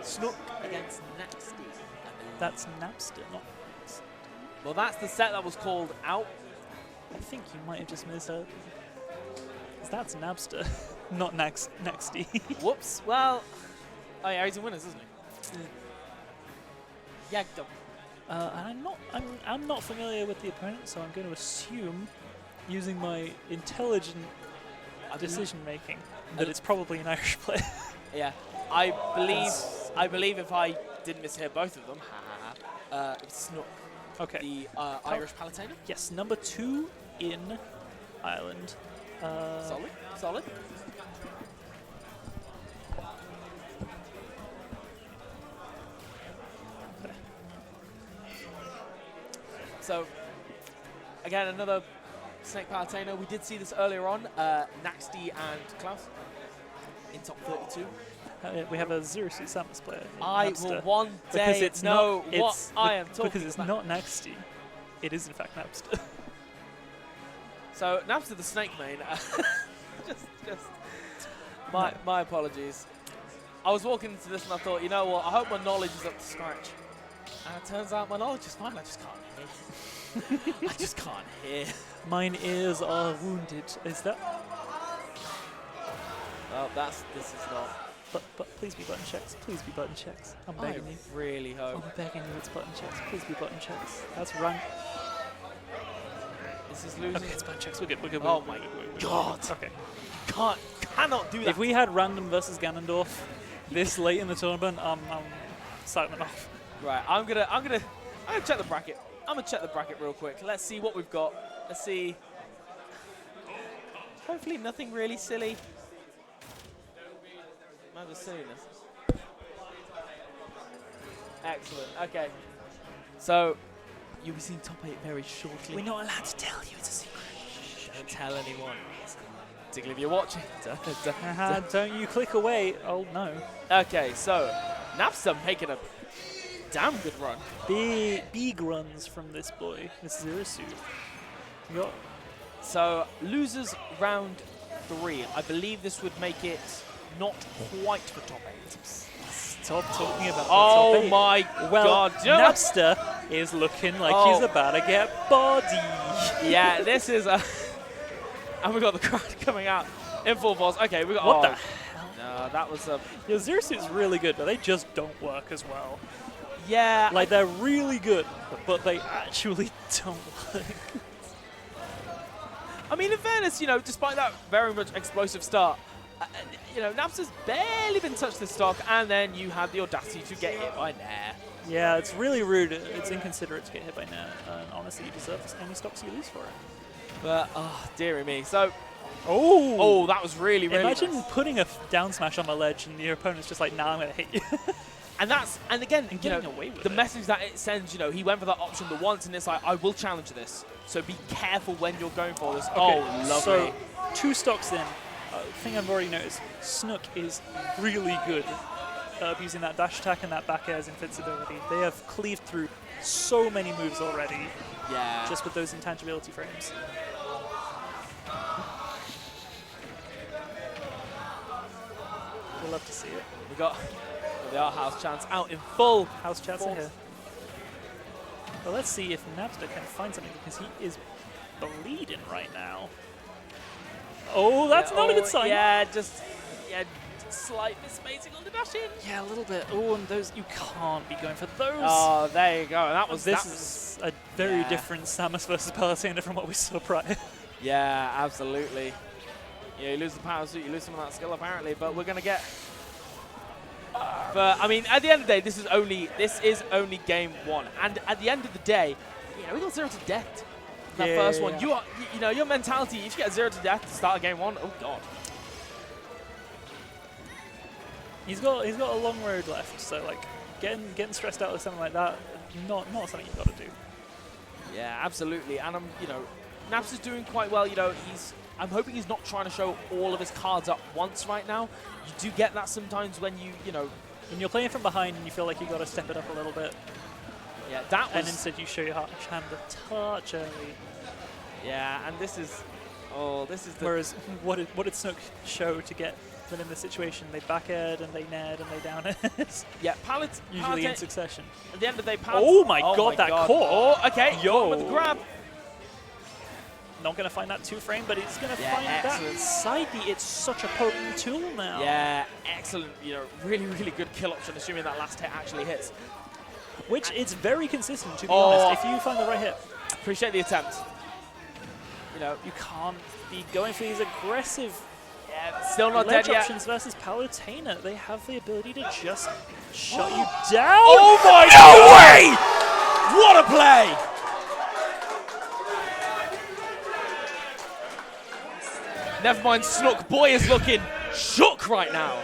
Snook against Nasty. That's Nabster, not. Well, that's the set that was called out. I think you might have just misheard. That's Nabster, not Nexty. Whoops. Well, oh yeah, he's in winners, isn't he? Yeah. And I'm not familiar with the opponent, so I'm going to assume, using my intelligent decision making, that it's probably an Irish player. Yeah, I believe if I didn't mishear both of them, it's Snook. Okay. The Irish Palutena. Yes, number 2 in Ireland. Solid. So, again, another Snake Palutena. We did see this earlier on. Naxty and Klaus in top 32. We have a Zero Suit Samus player. I Nabster, will one day know what I am talking about. Because it's not Nexty. It is, in fact, Nabster. So, Nabster the Snake main. My apologies. I was walking into this and I thought, you know what, I hope my knowledge is up to scratch. And it turns out my knowledge is fine, I just can't hear. I just can't hear. Mine ears are wounded. Is that? Well, this is not. But please be button checks. Please be button checks. I'm begging you. I really hope. I'm begging you, it's button checks. Please be button checks. That's rank. This is losing. Okay, it's button checks. We're good. Oh my god. Okay. Cannot do that. If we had random versus Ganondorf this late in the tournament, I'm signing off. Right, I'm gonna check the bracket. I'm gonna check the bracket real quick. Let's see what we've got. Let's see. Hopefully nothing really silly. Amount of silliness. Excellent. Okay. So you'll be seeing top 8 very shortly. We're not allowed to tell you. It's a secret. Don't tell anyone. Particularly if you're watching. Don't you click away. Oh, no. Okay, so Nabster making a damn good run. Big runs from this boy, this Zero Suit. So losers round 3. I believe this would make it not quite for top 8. Stop talking about oh top 8. My god. Nabster is looking like he's about to get body. Yeah, this is a... And we got the crowd coming out in full force. Okay, we got... What the hell? No, that was a... Your Zero Suit's really good, but they just don't work as well. Yeah. Like, they're really good, but they actually don't work. I mean, in fairness, you know, despite that very much explosive start, you know, Nabster's barely been touched this stock, and then you had the audacity to get hit by Nair. Yeah, it's really rude. It's inconsiderate to get hit by Nair, and honestly, you deserve any stocks you lose for it. But, oh, dearie me. So, oh, that was really, really Imagine nice. putting a down smash on the ledge, and your opponent's just like, nah, I'm going to hit you. And again, and you know, away with the message that it sends, you know, he went for that option the once, and it's like, I will challenge this. So be careful when you're going for this. Okay, oh, lovely. So, 2 stocks in. Thing I've already noticed, Snook is really good at using that dash attack and that back air's invincibility. They have cleaved through so many moves already. Yeah. Just with those intangibility frames. We'll love to see it. We got the Art House chants out in full. House chants are here. Well, let's see if Nabster can find something, because he is bleeding right now. Oh, that's not a good sign. Yeah, just slight misspacing on the dash in. Yeah, a little bit. Oh, and those, you can't be going for those. Oh, there you go. And that was this is a very different Samus versus Palutena from what we saw prior. Yeah, absolutely. Yeah, you lose the power suit, you lose some of that skill apparently, but we're gonna get. But I mean, at the end of the day, this is only game 1, and at the end of the day, you know, we got 0 to death. That first one, you know, your mentality. If you get 0 to death to start game 1, oh god. He's got a long road left, so like getting stressed out with something like that, not something you've got to do. Yeah, absolutely. And you know, Nabster's doing quite well. You know, I'm hoping he's not trying to show all of his cards up once right now. You do get that sometimes when you know, when you're playing from behind and you feel like you got to step it up a little bit. Yeah, that was. And instead you show your hand a touch early. Yeah, and this is the. Whereas what did Snook show to get But in this situation, they back aired and they nared and they down airs. Yeah, usually in succession. At the end of the day, oh my god, that caught! Oh, okay. Yo. With the grab. Not going to find that 2-frame, but he's going to Yeah, find excellent. that side B. It's such a potent tool now. Yeah, excellent. You know, really, really good kill option, assuming that last hit actually hits. Which it's very consistent, to be honest. If you find the right hit. Appreciate the attempt. You know, you can't be going for these aggressive Still not ledge dead yet. options versus Palutena. They have the ability to just shut you down. Oh my God! What a play! Never mind Snook. Boy is looking shook right now.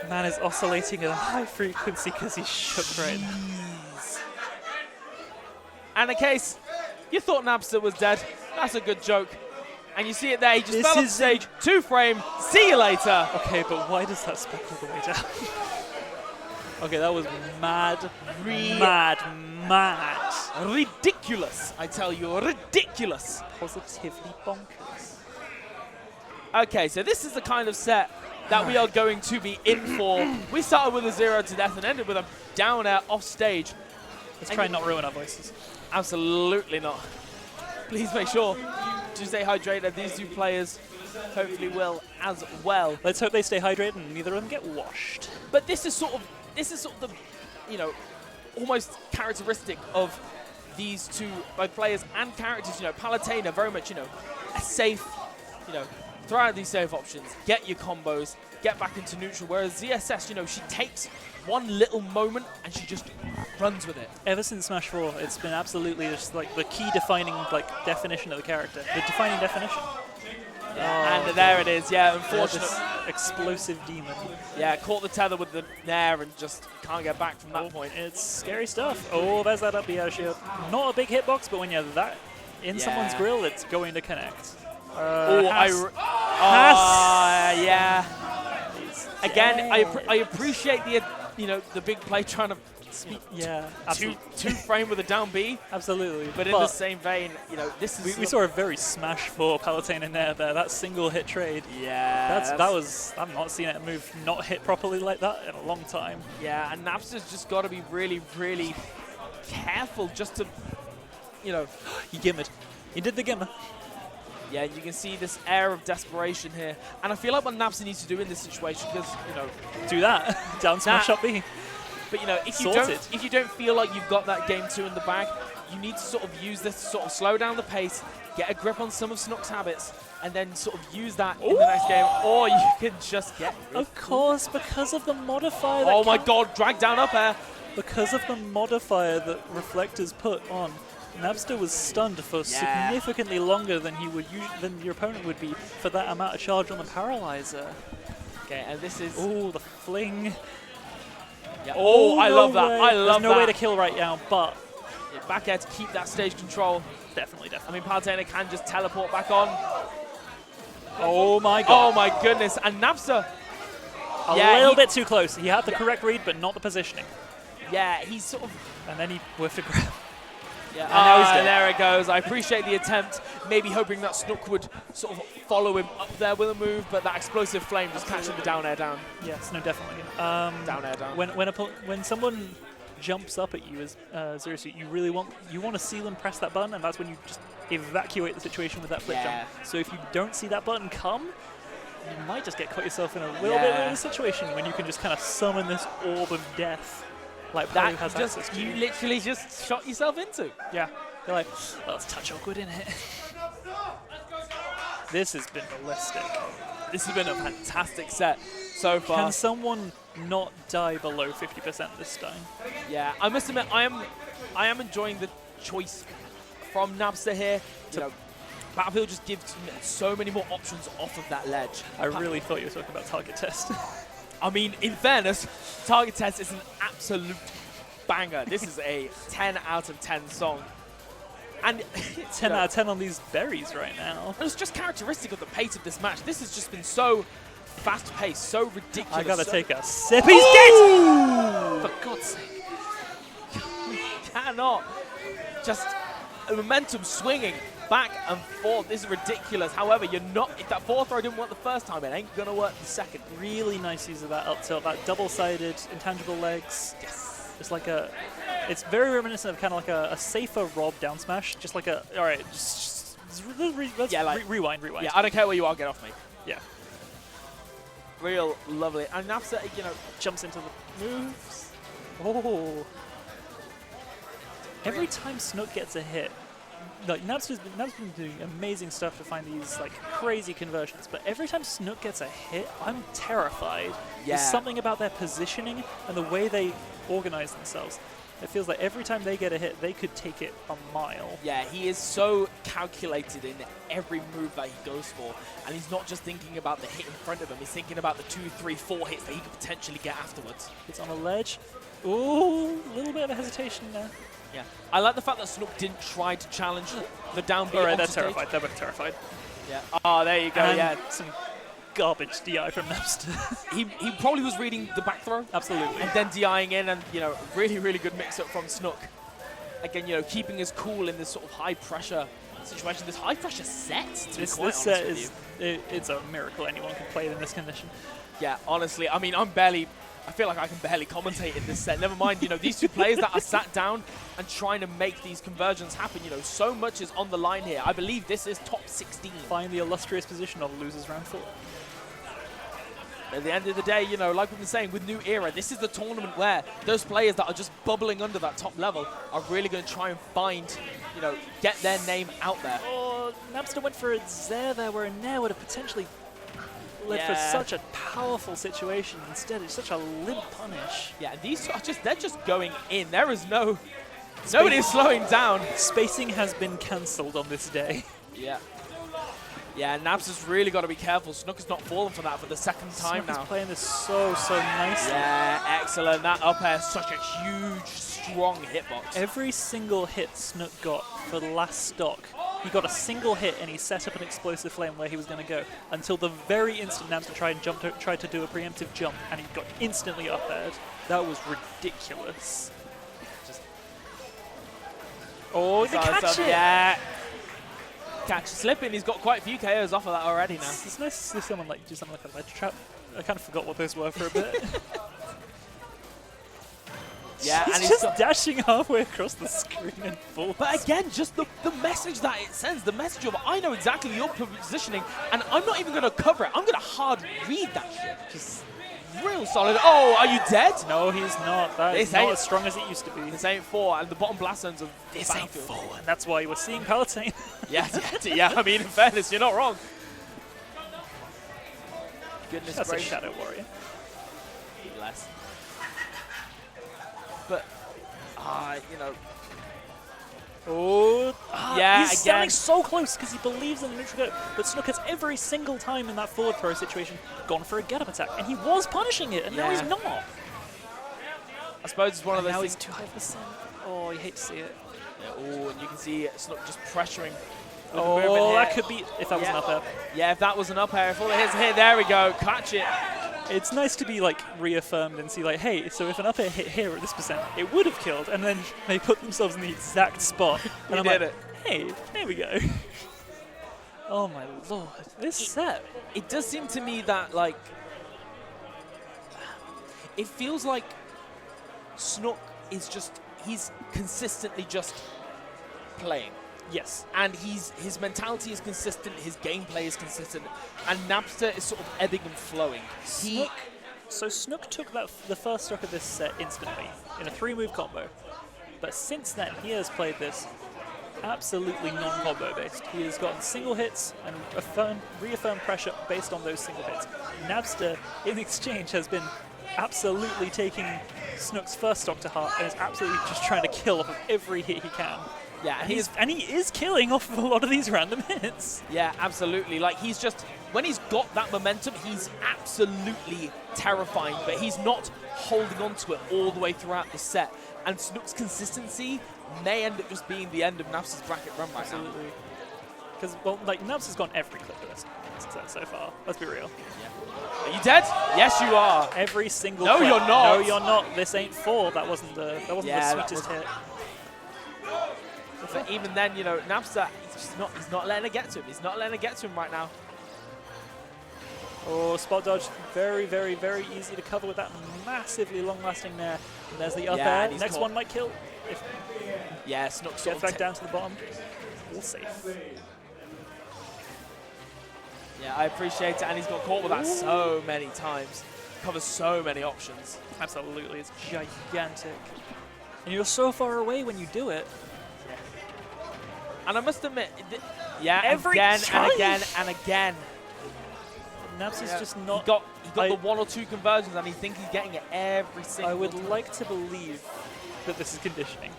Man is oscillating at a high frequency because he's shook right now. And in case you thought Nabster was dead, that's a good joke. And you see it there, he just fell off stage, 2-frame, see you later. Okay, but why does that spec all the way down? Okay, that was mad, mad. Ridiculous, I tell you, ridiculous. Positively bonkers. Okay, so this is the kind of set that we are going to be in for. We started with a 0 to death and ended with a down air off stage. Let's try and not ruin our voices. Absolutely not. Please make sure to stay hydrated. These two players hopefully will as well. Let's hope they stay hydrated and neither of them get washed. But this is sort of the, you know, almost characteristic of these two, both players and characters. You know, Palutena very much, you know, a safe, you know, throw out these safe options, get your combos, get back into neutral. Whereas ZSS, you know, she takes one little moment and she just runs with it. Ever since Smash 4, it's been absolutely just like the key defining definition of the character. The defining definition. Yeah, and there it is, yeah, unfortunate. Explosive demon. Yeah, caught the tether with the nair and just can't get back from that point. It's scary stuff. Oh, there's that up air shield. Not a big hitbox, but when you're that in someone's grill, it's going to connect. Yeah. Again, I appreciate the the big play trying to speak two frame with a down B. Absolutely. But in the same vein, you know, this is we saw a very Smash 4 Palutena nair there. That single hit trade. Yeah. That was I've not seen it move not hit properly like that in a long time. Yeah, and Nabster's just got to be really, really careful just to, you know, he gimmered. He did the gimmer. Yeah, you can see this air of desperation here. And I feel like what Nabster needs to do in this situation, because, you know, do that. Down smash up B. But, you know, if you don't feel like you've got that game 2 in the bag, you need to sort of use this to sort of slow down the pace, get a grip on some of Snook's habits, and then sort of use that in the next game, or you can just get... Of course, because of the modifier Oh my god, drag down up air! Because of the modifier that Reflectors put on, Nabster was stunned for significantly longer than than your opponent would be for that amount of charge on the Paralyzer. Okay, and this is... Oh, the fling. Yeah. Oh, I love that. I love that. There's no way to kill right now, but... Yeah, back air to keep that stage control. Definitely. I mean, Palutena can just teleport back on. Oh my god. Oh my goodness. And Nabster... A little bit too close. He had the correct read, but not the positioning. Yeah, he's sort of... And then he whiffed a grab. Yeah, and now he's dead. There it goes. I appreciate the attempt, maybe hoping that Snook would sort of follow him up there with a move, but that explosive flame just catching the down air down. Yes, no, definitely. Down air down. When someone jumps up at you as Zero Suit, you really want to see them press that button, and that's when you just evacuate the situation with that flip jump. So if you don't see that button come, you might just get caught yourself in a little bit of a situation when you can just kind of summon this orb of death. Like that has access to. You literally just shot yourself into. Yeah. You're like, well, it's touch awkward, isn't it? This has been ballistic. This has been a fantastic set so far. Can someone not die below 50% this time? Yeah, I must admit, I am enjoying the choice from Nabster here. You know, Battlefield just gives so many more options off of that ledge. I really thought you were talking about target test. I mean, in fairness, Target Test is an absolute banger. This is a 10 out of 10 song. And 10 out of 10 on these berries right now. It's just characteristic of the pace of this match. This has just been so fast-paced, so ridiculous. I gotta take a sip. He's dead! For God's sake. We cannot. Just momentum swinging back and forth. This is ridiculous. However, you're not. If that forward throw didn't work the first time, it ain't gonna work the second. Really nice use of that up tilt, that double-sided intangible legs. Yes. Just like a. It's very reminiscent of kind of like a safer Rob down smash. Just like a. All right, let's rewind. Yeah, I don't care where you are. Get off me. Yeah. Real lovely. And Nabster, Jumps into the moves. Oh. Every time Snook gets a hit, like Nabster's been doing amazing stuff to find these like crazy conversions, but every time Snook gets a hit, I'm terrified. Yeah. There's something about their positioning and the way they organize themselves. It feels like every time they get a hit, they could take it a mile. Yeah, he is so calculated in every move that he goes for. And he's not just thinking about the hit in front of him, he's thinking about the 2, 3, 4 hits that he could potentially get afterwards. It's on a ledge. Ooh, a little bit of a hesitation there. Yeah. I like the fact that Snook didn't try to challenge the down B. Alright, they're terrified. They're both terrified. Yeah. Oh, there you go, and yeah. Some garbage DI from Nabster. he probably was reading the back throw. Absolutely. And then DIing in, and, really, really good mix-up from Snook. Again, keeping his cool in this sort of high-pressure situation, this high-pressure set, to be quite honest with you. It's a miracle anyone can play it in this condition. Yeah, honestly, I mean, I feel like I can barely commentate in this set. Never mind, these two players that are sat down and trying to make these conversions happen. So much is on the line here. I believe this is top 16. Find the illustrious position of losers round 4. At the end of the day, like we've been saying, with New Era, this is the tournament where those players that are just bubbling under that top level are really going to try and find, get their name out there. Oh, Nabster went for a Zair there, where a Nair would have potentially led for such a powerful situation. Instead, it's such a limp punish. Yeah, these are they're just going in. There is nobody is slowing down. Spacing has been cancelled on this day. Yeah. Yeah, Nabster's really got to be careful. Snook has not fallen for that for the second time now. Snook is playing this so nicely. Yeah, excellent. That up air is such a huge, strong hitbox. Every single hit Snook got for the last stock, he got a single hit and he set up an explosive flame where he was going to go until the very instant Nabster tried to do a preemptive jump, and he got instantly up aired. That was ridiculous. Oh, the catch it! Yeah. Catch slipping. He's got quite a few KOs off of that already now. It's nice to see someone do something like a ledge trap. I kind of forgot what those were for a bit. Yeah, he's and just dashing halfway across the screen in full. But again, just the message that it sends, the message of I know exactly your positioning, and I'm not even going to cover it. I'm going to hard read that shit. Just real solid. Oh, are you dead? No, he's not. That is not as strong as it used to be. This ain't 4, and the bottom blast zones of this ain't 4, and that's why we're seeing Palutena. yeah. I mean, in fairness, you're not wrong. Goodness gracious. That's a Shadow Warrior. Less. But, yeah, he's standing so close because he believes in the neutral go. But Snook has every single time in that forward throw situation gone for a get-up attack, and he was punishing it, and now he's not. I suppose it's one of those now things. He's too high %. Oh, you hate to see it. Yeah, oh, and you can see Snook just pressuring. Oh, that could be if that was an up air. Yeah, if that was an up air, if all it is here, there we go, catch it. It's nice to be like reaffirmed and see like, hey, so if an up air hit here at this %, it would have killed, and then they put themselves in the exact spot. And I'm like, hey, there we go. Oh my lord, this set. It does seem to me that like, it feels like Snook is he's consistently just playing. Yes. And his mentality is consistent, his gameplay is consistent, and Nabster is sort of ebbing and flowing. So Snook took the first stock of this set instantly in a 3-move combo, but since then he has played this absolutely non-combo based. He has gotten single hits and reaffirmed pressure based on those single hits. Nabster, in exchange, has been absolutely taking Snook's first stock to heart and is absolutely just trying to kill off of every hit he can. Yeah, and he is killing off of a lot of these random hits. Yeah, absolutely. Like, he's just, when he's got that momentum, he's absolutely terrifying, but he's not holding on to it all the way throughout the set. And Snook's consistency may end up just being the end of Nabster's bracket run right now. Because, well, like, Nabster's gone every clip of this set so far. Let's be real. Yeah. Are you dead? Yes, you are. Every single No, clip. you're not. No, you're not. This ain't 4. That wasn't the sweetest hit. But even then, Nabster, just not. He's not letting it get to him. He's not letting it get to him right now. Oh, spot dodge, very, very, very easy to cover with that massively long-lasting nair. And there's the up air. Next one might kill. If yeah, Snook gets back down to the bottom. All safe. Yeah, I appreciate it, and he's got caught with that so many times. Covers so many options. Absolutely, it's gigantic. And you're so far away when you do it. And I must admit, yeah, Every again time. and again and again. Nabster's just not... He got the 1 or 2 conversions, and he thinks he's getting it every single I would time. like to believe that this is conditioning.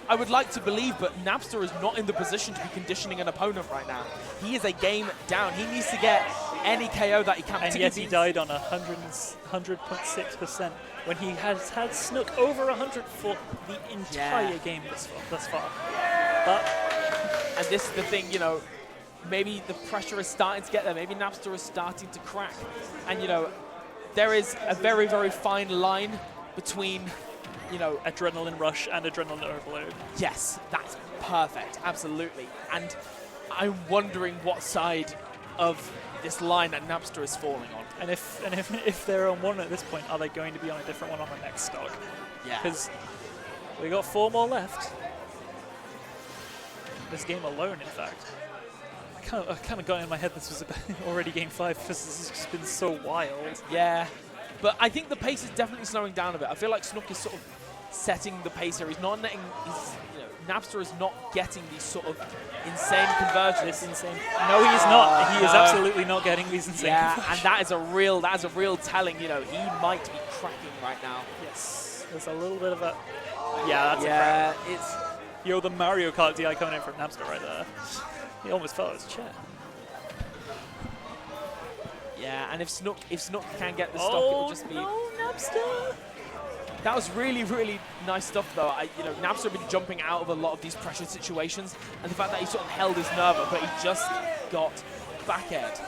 I would like to believe, but Nabster is not in the position to be conditioning an opponent right now. He is a game down. He needs to get any KO that he can. And yet he died on 100.6% when he has had Snook over 100 for the entire game thus far. But and this is the thing, you know, maybe the pressure is starting to get there. Maybe Nabster is starting to crack. And, you know, there is a very, very fine line between, you know, adrenaline rush and adrenaline overload. Yes, that's perfect, absolutely. And I'm wondering what side of this line that Nabster is falling on. And if they're on one at this point, are they going to be on a different one on the next stock? Yeah. Because we got 4 more left. This game alone, in fact. I kind of got in my head this was already game 5 because this has just been so wild. Yeah, but I think the pace is definitely slowing down a bit. I feel like Snook is sort of setting the pace here. He's not letting, Nabster is not getting these sort of insane conversions. This insane. No, he is not. He is absolutely not getting these insane conversions. And that is a real telling. You know, he might be cracking right now. Yes, there's a little bit of a. Yeah, that's a crack. It's. Yo, the Mario Kart DI coming in from Nabster right there. He almost fell out of his chair. Yeah, and if Snook can get the stock, it will just be. No, Nabster. That was really, really nice stuff, though. Nabster had been jumping out of a lot of these pressure situations, and the fact that he sort of held his nerve up, but he just got back aired.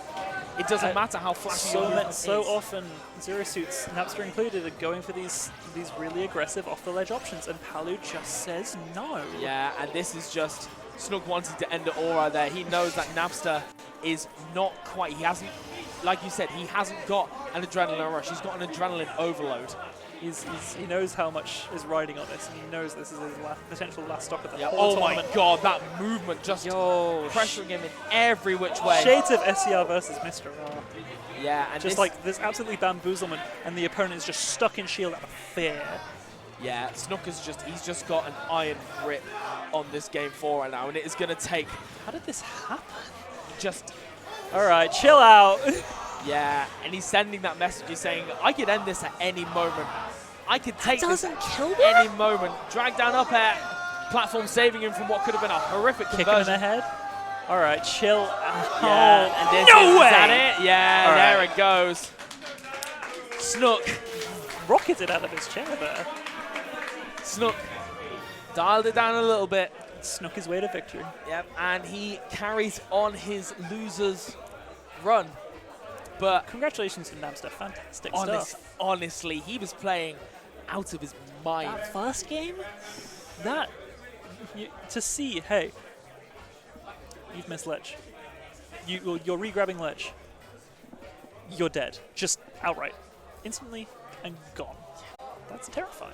It doesn't matter how flashy your movement is. So often, Zero Suits, Nabster included, are going for these really aggressive off-the-ledge options, and Palu just says no. Yeah, and this is just Snook wanting to end it all right there. He knows that Nabster is not quite. He hasn't, like you said, he hasn't got an adrenaline rush. He's got an adrenaline overload. He knows how much is riding on this, and he knows this is his potential last stock of the whole oh tournament. My God, that movement just pressuring him in every which way. Shades of SCR versus Mr. R. Yeah, and just like this absolutely bamboozlement, and the opponent is just stuck in shield out of fear. Yeah, Snook is he's just got an iron grip on this game 4 right now, and it is going to take. How did this happen? All right, chill out. Yeah, and he's sending that message. He's saying, I could end this at any moment. I could take this at any moment. Drag down up air. Platform saving him from what could have been a horrific Kick conversion. him in the head. All right, chill out. Yeah, and this no way! Is that it? Yeah, there it goes. Snook. Rocketed out of his chair there. Snook dialed it down a little bit. Snook his way to victory. Yep, and he carries on his loser's run. But congratulations to Nabster, fantastic stuff. Honestly, he was playing out of his mind. That first game, to see, hey, you've missed ledge. You're re-grabbing ledge. You're dead, just outright, instantly and gone. That's terrifying.